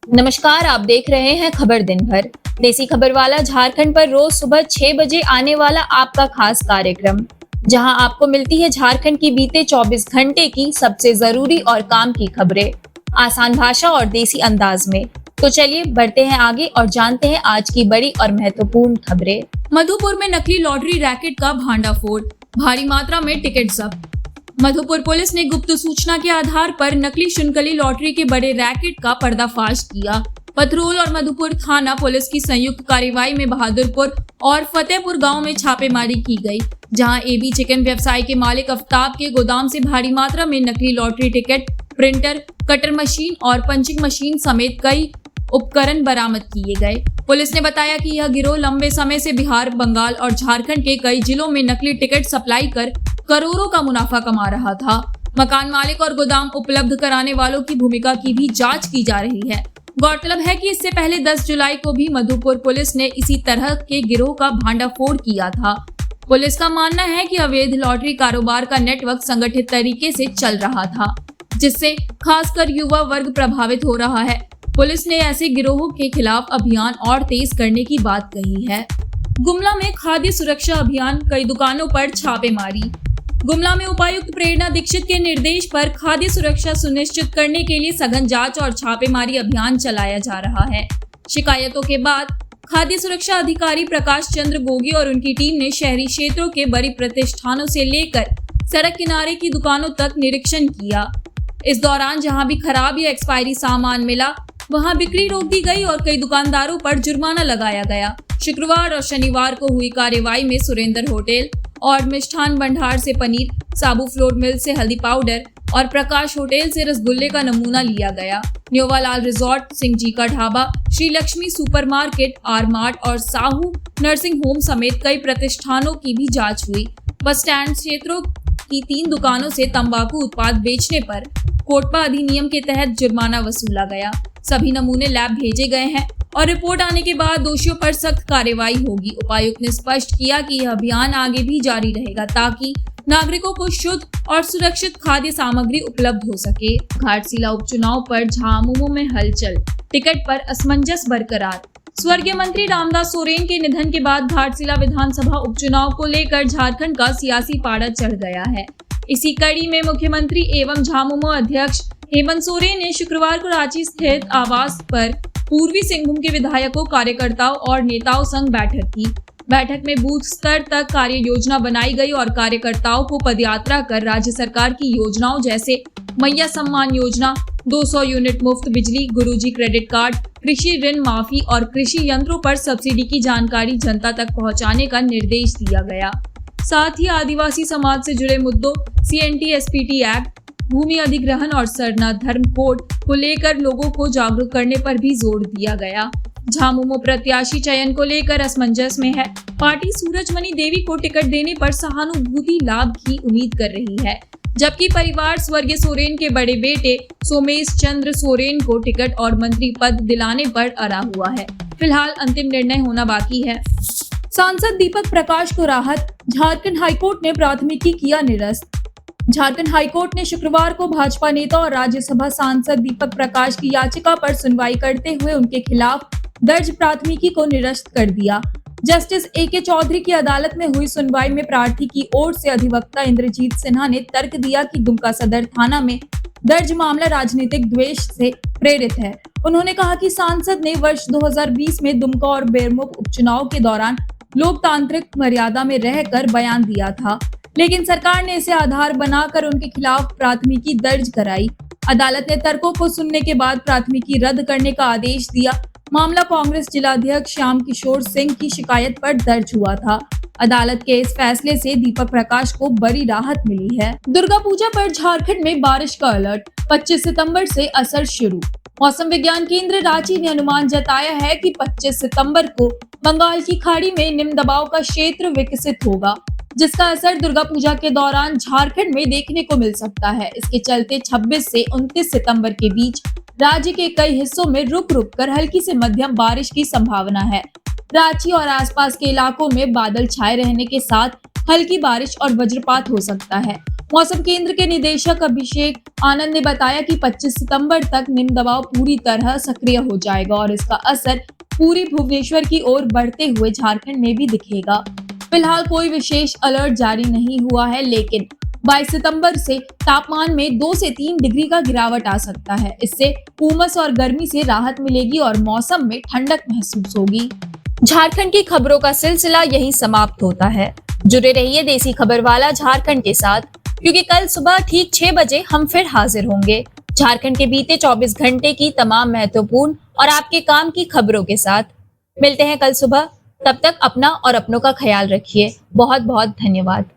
नमस्कार, आप देख रहे हैं खबर दिन भर। देसी खबर वाला झारखंड पर रोज सुबह 6 बजे आने वाला आपका खास कार्यक्रम, जहां आपको मिलती है झारखंड की बीते 24 घंटे की सबसे जरूरी और काम की खबरें, आसान भाषा और देसी अंदाज में। तो चलिए बढ़ते हैं आगे और जानते हैं आज की बड़ी और महत्वपूर्ण खबरें। मधुपुर में नकली लॉटरी रैकेट का भांडाफोड़, भारी मात्रा में टिकट जब्त। मधुपुर पुलिस ने गुप्त सूचना के आधार पर नकली शुनकली लॉटरी के बड़े रैकेट का पर्दाफाश किया। पथरूल और मधुपुर थाना पुलिस की संयुक्त कार्रवाई में बहादुरपुर और फतेहपुर गांव में छापेमारी की गई, जहां एबी चिकन व्यवसाय के मालिक अफ्ताब के गोदाम से भारी मात्रा में नकली lottery ticket, printer, cutter machine और पंचिंग मशीन समेत कई उपकरण बरामद किए गए। पुलिस ने बताया कि यह गिरोह लंबे समय से बिहार, बंगाल और झारखंड के कई जिलों में नकली टिकट सप्लाई कर करोड़ों का मुनाफा कमा रहा था। मकान मालिक और गोदाम उपलब्ध कराने वालों की भूमिका की भी जांच की जा रही है। गौरतलब है कि इससे पहले 10 जुलाई को भी मधुपुर पुलिस ने इसी तरह के गिरोह का भांडाफोड़ किया था। पुलिस का मानना है कि अवैध लॉटरी कारोबार का नेटवर्क संगठित तरीके से चल रहा था, जिससे खासकर युवा वर्ग प्रभावित हो रहा है। पुलिस ने ऐसे गिरोहों के खिलाफ अभियान और तेज करने की बात कही है। गुमला में खाद्य सुरक्षा अभियान, कई दुकानों पर छापेमारी। गुमला में उपायुक्त प्रेरणा दीक्षित के निर्देश पर खाद्य सुरक्षा सुनिश्चित करने के लिए सघन जांच और छापेमारी अभियान चलाया जा रहा है। शिकायतों के बाद खाद्य सुरक्षा अधिकारी प्रकाश चंद्र गोगी और उनकी टीम ने शहरी क्षेत्रों के बड़ी प्रतिष्ठानों से लेकर सड़क किनारे की दुकानों तक निरीक्षण किया। इस दौरान जहां भी खराब या एक्सपायरी सामान मिला, वहां बिक्री रोक दी गई और कई दुकानदारों पर जुर्माना लगाया गया। शुक्रवार और शनिवार को हुई कार्रवाई में सुरेंद्र होटल और मिष्ठान भंडार से पनीर, साबू फ्लोर मिल से हल्दी पाउडर और प्रकाश होटल से रसगुल्ले का नमूना लिया गया। न्योवालाल रिजॉर्ट, सिंह जी का ढाबा, Shri Lakshmi supermarket, R mart और साहू नर्सिंग होम समेत कई प्रतिष्ठानों की भी जांच हुई। बस स्टैंड क्षेत्रों की 3 दुकानों से तंबाकू उत्पाद बेचने पर कोटपा अधिनियम के तहत जुर्माना वसूला गया। सभी नमूने लैब भेजे गए हैं और रिपोर्ट आने के बाद दोषियों पर सख्त कार्रवाई होगी। उपायुक्त ने स्पष्ट किया कि यह अभियान आगे भी जारी रहेगा ताकि नागरिकों को शुद्ध और सुरक्षित खाद्य सामग्री उपलब्ध हो सके। घाटशिला उपचुनाव पर झामुमो में हलचल, टिकट पर असमंजस बरकरार। स्वर्गीय मंत्री रामदास सोरेन के निधन के बाद घाटशिला विधानसभा उपचुनाव को लेकर झारखंड का सियासी पारा चढ़ गया है। इसी कड़ी में मुख्यमंत्री एवं झामुमो अध्यक्ष हेमंत सोरेन ने शुक्रवार को रांची स्थित आवास पर पूर्वी सिंहभूम के विधायकों, कार्यकर्ताओं और नेताओं संग बैठक की। बैठक में बूथ स्तर तक कार्य योजना बनाई गई और कार्यकर्ताओं को पदयात्रा कर राज्य सरकार की योजनाओं जैसे मैया सम्मान योजना, 200 यूनिट मुफ्त बिजली, गुरुजी क्रेडिट कार्ड, कृषि ऋण माफी और कृषि यंत्रों पर सब्सिडी की जानकारी जनता तक पहुंचाने का निर्देश दिया गया। साथ ही आदिवासी समाज से जुड़े मुद्दों, CNT-SPT एक्ट, भूमि अधिग्रहण और सरना धर्म कोड को लेकर लोगों को जागरूक करने पर भी जोर दिया गया। झामुमो प्रत्याशी चयन को लेकर असमंजस में है। पार्टी सूरजमणि देवी को टिकट देने पर सहानुभूति लाभ की उम्मीद कर रही है, जबकि परिवार स्वर्गीय सोरेन के बड़े बेटे सोमेश चंद्र सोरेन को टिकट और मंत्री पद दिलाने पर अड़ा हुआ है। फिलहाल अंतिम निर्णय होना बाकी है। सांसद दीपक प्रकाश को राहत, झारखंड हाईकोर्ट ने प्राथमिकी किया निरस्त। झारखंड हाईकोर्ट ने शुक्रवार को भाजपा नेता और राज्यसभा सांसद दीपक प्रकाश की याचिका पर सुनवाई करते हुए उनके खिलाफ दर्ज प्राथमिकी को निरस्त कर दिया। जस्टिस AK चौधरी की अदालत में हुई सुनवाई में प्रार्थी की ओर से अधिवक्ता इंद्रजीत सिन्हा ने तर्क दिया कि दुमका सदर थाना में दर्ज मामला राजनीतिक द्वेष से प्रेरित है। उन्होंने कहा कि सांसद ने वर्ष 2020 में दुमका और बेरमो उपचुनाव के दौरान लोकतांत्रिक मर्यादा में रहकर बयान दिया था, लेकिन सरकार ने इसे आधार बनाकर उनके खिलाफ प्राथमिकी दर्ज कराई। अदालत ने तर्कों को सुनने के बाद प्राथमिकी रद्द करने का आदेश दिया। मामला कांग्रेस जिलाध्यक्ष श्याम किशोर सिंह की शिकायत पर दर्ज हुआ था। अदालत के इस फैसले से दीपक प्रकाश को बड़ी राहत मिली है। दुर्गा पूजा पर झारखंड में बारिश का अलर्ट, 25 सितंबर से असर शुरू। मौसम विज्ञान केंद्र रांची ने अनुमान जताया है कि 25 सितंबर को बंगाल की खाड़ी में निम्न दबाव का क्षेत्र विकसित होगा, जिसका असर दुर्गा पूजा के दौरान झारखंड में देखने को मिल सकता है। इसके चलते 26 से 29 सितंबर के बीच राज्य के कई हिस्सों में रुक रुक कर हल्की से मध्यम बारिश की संभावना है। रांची और आसपास के इलाकों में बादल छाए रहने के साथ हल्की बारिश और वज्रपात हो सकता है। मौसम केंद्र के निदेशक अभिषेक आनंद ने बताया कि 25 सितंबर तक निम्न दबाव पूरी तरह सक्रिय हो जाएगा और इसका असर पूरी भुवनेश्वर की ओर बढ़ते हुए झारखंड में भी दिखेगा। फिलहाल कोई विशेष अलर्ट जारी नहीं हुआ है, लेकिन 22 सितंबर से तापमान में 2 से 3 डिग्री का गिरावट आ सकता है। इससे उमस और गर्मी से राहत मिलेगी और मौसम में ठंडक महसूस होगी। झारखंड की खबरों का सिलसिला यहीं समाप्त होता है। जुड़े रहिए देसी खबर वाला झारखंड के साथ, क्योंकि कल सुबह ठीक 6 बजे हम फिर हाजिर होंगे झारखंड के बीते 24 घंटे की तमाम महत्वपूर्ण और आपके काम की खबरों के साथ। मिलते हैं कल सुबह, तब तक अपना और अपनों का ख्याल रखिए। बहुत बहुत धन्यवाद।